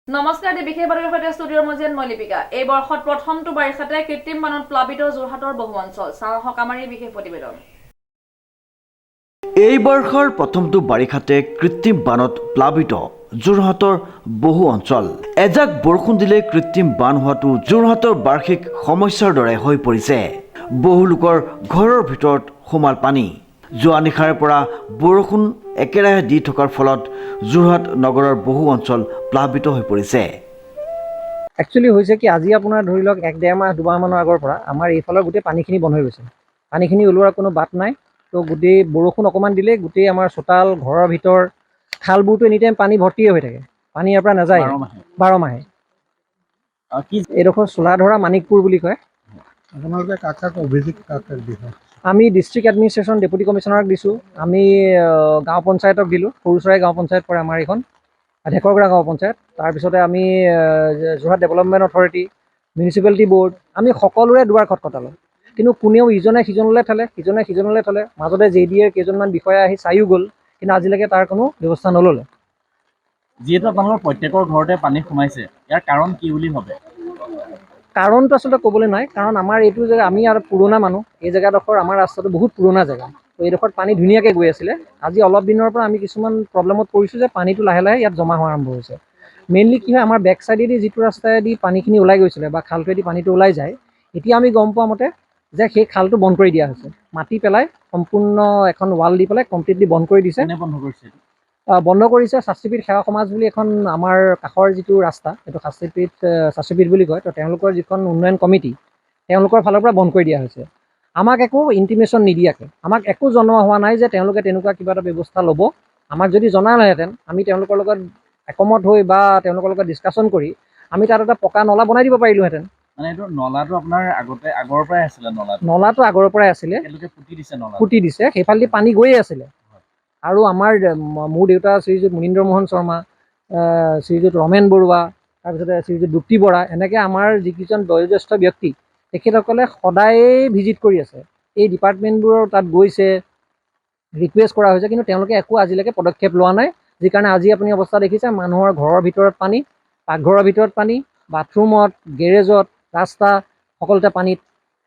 নমস্কাৰ দি বিশেষ বাতৰিৰ সৈতে ষ্টুডিঅ'ৰ মজিয়াত মই লিপিকা। এই বৰ্ষত প্ৰথমটো বাৰিষাতে কৃত্ৰিম বানত প্লাবিত যোৰহাটৰ বহু অঞ্চল। চাওঁ সকামাৰীৰ বিশেষ প্ৰতিবেদন। এই বৰ্ষৰ প্ৰথমটো বাৰিষাতে কৃত্ৰিম বানত প্লাবিত যোৰহাটৰ বহু অঞ্চল। এজাক বৰষুণ দিলে কৃত্ৰিম বান হোৱাটো যোৰহাটৰ বাৰ্ষিক সমস্যাৰ দৰে হৈ পৰিছে। বহু লোকৰ ঘৰৰ ভিতৰত সোমাল পানী। যোৱা নিশাৰ পৰা বৰষুণ একেৰাহে দি থকাৰ ফলত যোৰহাট নগৰৰ বহু অঞ্চল প্লাবিত হৈ পৰিছে। একচুৱেলি হৈছে কি, আজি আপোনাৰ ধৰি লওক 1-1.5 মাহ 2 মাহমানৰ আগৰ পৰা আমাৰ এইফালৰ গোটেই পানীখিনি বন্ধ হৈ গৈছে। পানীখিনি ওলোৱাৰ কোনো বাট নাই। তো গোটেই বৰষুণ অকণমান দিলে গোটেই আমাৰ চোতাল, ঘৰৰ ভিতৰ, খালবোৰতো এনি টাইম পানী ভৰ্তিয়ে হৈ থাকে। পানী ইয়াৰ পৰা নাযায় 12 মাহে। এইডোখৰ চোলাধৰা মানিকপুৰ বুলি কয়। আপোনালোকে কাক অভিযোগ দিছে? আমি ডিষ্ট্ৰিক্ট এডমিনিষ্ট্ৰেশ্যন ডেপুটি কমিশ্যনাৰক দিছোঁ। আমি গাঁও পঞ্চায়তক দিলোঁ। সৰুচৰাই গাঁও পঞ্চায়ত পৰে আমাৰ এইখন, ঢেকৰগৰা গাঁও পঞ্চায়ত। তাৰপিছতে আমি Jorhat development authority, municipality board, আমি সকলোৰে দুৱাৰ খটখটালোঁ। কিন্তু কোনেও ইজনে সিজনলৈ থ'লে, সিজনে সিজনলৈ থ'লে। মাজতে JDAৰ কেইজনমান বিষয়া আহি চায়ো গ'ল, কিন্তু আজিলৈকে তাৰ কোনো ব্যৱস্থা নল'লে। যিহেতু আপোনালোকৰ প্ৰত্যেকৰ ঘৰতে পানী সোমাইছে, ইয়াৰ কাৰণ কি বুলি ভাবে? কাৰণটো আচলতে ক'বলৈ নাই, কাৰণ আমাৰ এইটো জেগা, আমি আৰু পুৰণা মানুহ। এই জেগাডোখৰ আমাৰ ৰাস্তাটো বহুত পুৰণা জেগা। তো এইডোখৰত পানী ধুনীয়াকৈ গৈ আছিলে। আজি অলপ দিনৰ পৰা আমি কিছুমান প্ৰব্লেমত পৰিছোঁ যে পানীটো লাহে লাহে ইয়াত জমা হোৱা আৰম্ভ হৈছে। মেইনলি কি হয়, আমাৰ বেক চাইডেদি যিটো ৰাস্তাইদি পানীখিনি ওলাই গৈছিলে বা খালটোৱেদি পানীটো ওলাই যায়, এতিয়া আমি গম পোৱা মতে যে সেই খালটো বন্ধ কৰি দিয়া হৈছে। মাটি পেলাই সম্পূৰ্ণ এখন ৱাল দি পেলাই কমপ্লিটলি বন্ধ কৰি দিছে। কোনে বন্ধ কৰিছে? বন্ধ কৰিছে শাস্ত্ৰীপীঠ সেৱা সমাজ বুলি এখন আমাৰ কাষৰ যিটো ৰাস্তা, সেইটো শাস্ত্ৰীপীঠ বুলি কয়। তো তেওঁলোকৰ যিখন উন্নয়ন কমিটি, তেওঁলোকৰ ফালৰ পৰা বন্ধ কৰি দিয়া হৈছে। আমাক একো ইণ্টিমেশ্যন নিদিয়াকৈ, আমাক একো জনোৱা হোৱা নাই যে তেওঁলোকে তেনেকুৱা কিবা এটা ব্যৱস্থা ল'ব। আমাক যদি জনালেহেঁতেন, আমি তেওঁলোকৰ লগত একমত হৈ বা তেওঁলোকৰ লগত ডিছকাশ্যন কৰি আমি তাত এটা পকা নলা বনাই দিব পাৰিলোহেঁতেন। মানে এইটো নলাটো আপোনাৰ আগৰ পৰাই আছিলে? নলাটো আগৰ পৰাই আছিলে, তেওঁলোকে পুতি দিছে নলা? পুতি দিছে, সেইফালেদি পানী গৈয়ে আছিলে। আৰু আমাৰ মোৰ দেউতা শ্ৰীযুত মুনীন্দ্ৰ মোহন শৰ্মা, শ্ৰীযুত ৰমেন বৰুৱা, তাৰপিছতে শ্ৰীযুত দুপ্তি বৰা, এনেকৈ আমাৰ যিকেইজন বয়োজ্যেষ্ঠ ব্যক্তি, তেখেতসকলে সদায়েই ভিজিট কৰি আছে। এই ডিপাৰ্টমেণ্টবোৰৰ তাত গৈছে, ৰিকুৱেষ্ট কৰা হৈছে, কিন্তু তেওঁলোকে একো আজিলৈকে পদক্ষেপ লোৱা নাই। যি কাৰণে আজি আপুনি অৱস্থা দেখিছে, মানুহৰ ঘৰৰ ভিতৰত পানী, পাকঘৰৰ ভিতৰত পানী, বাথৰুমত, গেৰেজত, ৰাস্তা, সকলোতে পানীত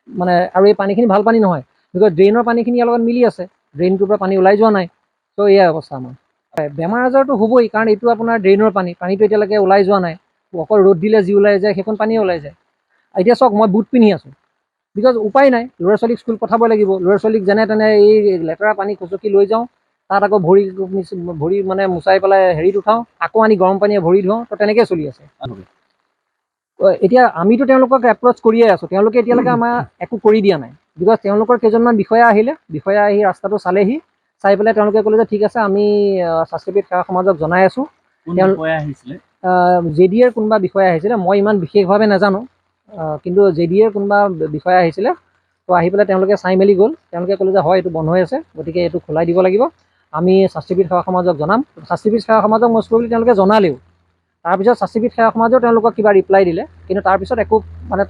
মানে। আৰু এই পানীখিনি ভাল পানী নহয়, বিকজ ড্ৰেইনৰ পানীখিনি ইয়াৰ লগত মিলি আছে, ড্ৰেইনটোৰ পৰা পানী ওলাই যোৱা নাই। তো এয়াই অৱস্থা আমাৰ। বেমাৰ আজাৰটো হ'বই, কাৰণ এইটো আপোনাৰ ড্ৰেইনৰ পানীটো এতিয়ালৈকে ওলাই যোৱা নাই। অকল ৰ'দ দিলে যি ওলাই যায় সেইখন পানীয়ে ওলাই যায়। এতিয়া চাওক, মই বুট পিন্ধি আছোঁ, বিকজ উপায় নাই, ল'ৰা ছোৱালীক স্কুল পঠাব লাগিব। ল'ৰা ছোৱালীক যেনে তেনে এই লেতেৰা পানী খুচকি লৈ যাওঁ, তাত আকৌ ভৰি মানে মুচাই পেলাই হেৰিত উঠাওঁ, আকৌ আনি গৰম পানীয়ে ভৰি ধুৱাওঁ। তো তেনেকৈ চলি আছে। এতিয়া আমিতো তেওঁলোকক এপ্ৰ'চ কৰিয়ে আছোঁ, তেওঁলোকে এতিয়ালৈকে আমাৰ একো কৰি দিয়া নাই। বিকজ তেওঁলোকৰ কেইজনমান বিষয়া আহিলে, বিষয়া আহি ৰাস্তাটো চালেহি, চাই পেলাই তেওঁলোকে ক'লে যে ঠিক আছে, আমি শাস্ত্ৰীপীঠ সেৱা সমাজক জনাই আছোঁ। JDAৰ কোনোবা বিষয়া আহিছিলে, মই ইমান বিশেষভাৱে নাজানো, কিন্তু JDAৰ কোনোবা বিষয়া আহিছিলে। তো আহি পেলাই তেওঁলোকে চাই মেলি গ'ল। তেওঁলোকে ক'লে যে হয়, এইটো বন্ধ হৈ আছে, গতিকে এইটো খোলাই দিব লাগিব। আমি শাস্ত্ৰীপীঠ সেৱা সমাজক জনাম। শাস্ত্ৰীপীঠ সেৱা সমাজক মষ্ট প্ৰবেবলি তেওঁলোকে জনালেও, তাৰপিছত শাস্ত্ৰীপীঠ সেৱা সমাজেও তেওঁলোকক কিবা ৰিপ্লাই দিলে, কিন্তু তাৰপিছত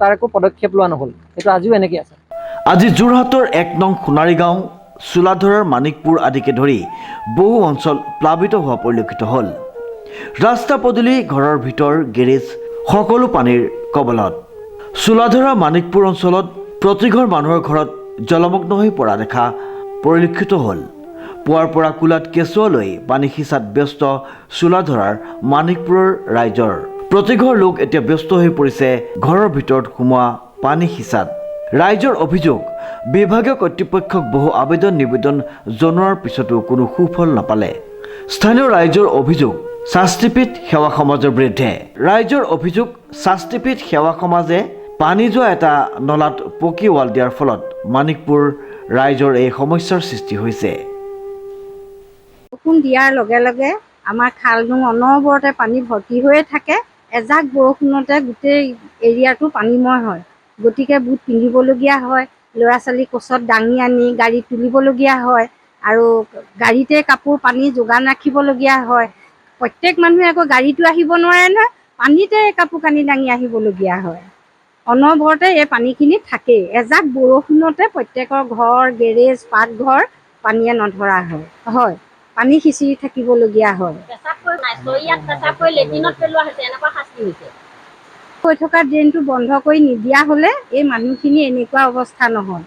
তাৰ একো পদক্ষেপ লোৱা নহ'ল। সেইটো আজিও এনেকৈ আছে। আজি যোৰহাটৰ 1 নং সোণাৰীগাঁও, চোলাধৰাৰ মানিকপুৰ আদিকে ধৰি বহু অঞ্চল প্লাবিত হোৱা পৰিলক্ষিত হ'ল। ৰাস্তা পদূলি, ঘৰৰ ভিতৰ, গেৰেজ সকলো পানীৰ কবলত। চোলাধৰা মানিকপুৰ অঞ্চলত প্ৰতিঘৰ মানুহৰ ঘৰত জলমগ্ন হৈ পৰা দেখা পৰিলক্ষিত হ'ল। পুৱাৰ পৰা কোলাত কেঁচুৱা লৈ পানী সিঁচাত ব্যস্ত চোলাধৰাৰ মানিকপুৰৰ ৰাইজৰ। প্ৰতিঘৰ লোক এতিয়া ব্যস্ত হৈ পৰিছে ঘৰৰ ভিতৰত সোমোৱা পানী সিঁচাত। ৰাইজৰ অভিযোগ, বিভাগীয় কৰ্তৃপক্ষক বহু আবেদন নিবেদন জনোৱাৰ পিছতো কোনো সুফল নাপালে। স্থানীয় ৰাইজৰ অভিযোগ, শাস্ত্ৰীপীঠ সেৱা সমাজৰ বিৰুদ্ধে। ৰাইজৰ অভিযোগ, শাস্ত্ৰীপীঠ সেৱা সমাজে পানী যোৱা এটা নলাত পকী ৱাল দিয়াৰ ফলত মানিকপুৰ ৰাইজৰ এই সমস্যাৰ সৃষ্টি হৈছে। বৰষুণ দিয়াৰ লগে লগে আমাৰ খালডোং অনবৰতে পানী ভৰ্তি হৈয়ে থাকে। এজাক বৰষুণতে গোটেই এৰিয়াটো পানীময় হয়। গতিকে বুট পিন্ধিবলগীয়া হয়, ল'ৰা ছোৱালী কোচত দাঙি আনি গাড়ীত তুলিবলগীয়া হয়, আৰু গাড়ীতে কাপোৰ পানী যোগান ৰাখিবলগীয়া হয়। প্ৰত্যেক মানুহে আকৌ গাড়ীটো আহিব নোৱাৰে নহয়, পানীতে কাপোৰ কানি দাঙি আহিবলগীয়া হয়। অনবৰতে এই পানীখিনি থাকেই। এজাক বৰষুণতে প্ৰত্যেকৰ ঘৰ, গেৰেজ, পাকঘৰ পানীয়ে নধৰা হয়। পানী সিঁচি থাকিবলগীয়া হয়। হৈ থকা ড্ৰেইনটো বন্ধ কৰি নিদিয়া হ'লে এই মানুহখিনি এনেকুৱা অৱস্থা নহয়।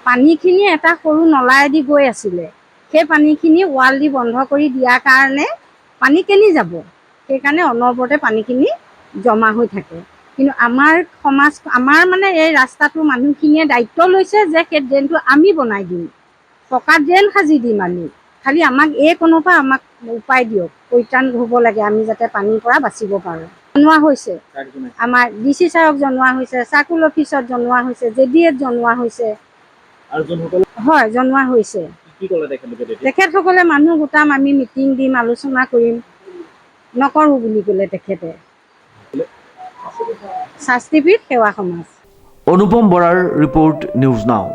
পানীখিনি এটা সৰু নলায়েদি গৈ আছিলে, সেই পানীখিনি ৱাল দি বন্ধ কৰি দিয়াৰ কাৰণে পানী কেনি যাব, সেইকাৰণে অনবৰতে পানীখিনি জমা হৈ থাকে। কিন্তু আমাৰ মানে এই ৰাস্তাটোৰ মানুহখিনিয়ে দায়িত্ব লৈছে যে সেই ড্ৰেইনটো আমি বনাই দিম, পকা ড্ৰেইন সাজি দিম আমি, খালি আমাক এই কোণৰ পৰা আমাক উপায় দিয়ক, পৰিত্ৰাণ হ'ব লাগে, আমি যাতে পানীৰ পৰা বাচিব পাৰোঁ। জনোৱা হৈছে, আমাৰ DC ছাৰক জনোৱা হৈছে, চাৰ্কুল অফিচত জনোৱা হৈছে, JDAত জনোৱা হৈছে। হয়, জনোৱা হৈছে। তেখেতসকলে মানুহ গোটাম, আমি মিটিং দিম, আলোচনা কৰিম, নকৰোঁ বুলি ক'লে তেখেতে। শাস্তিপীঠ সেৱা সমাজ। অনুপম বৰাৰ ৰিপৰ্ট, নিউজ নাও।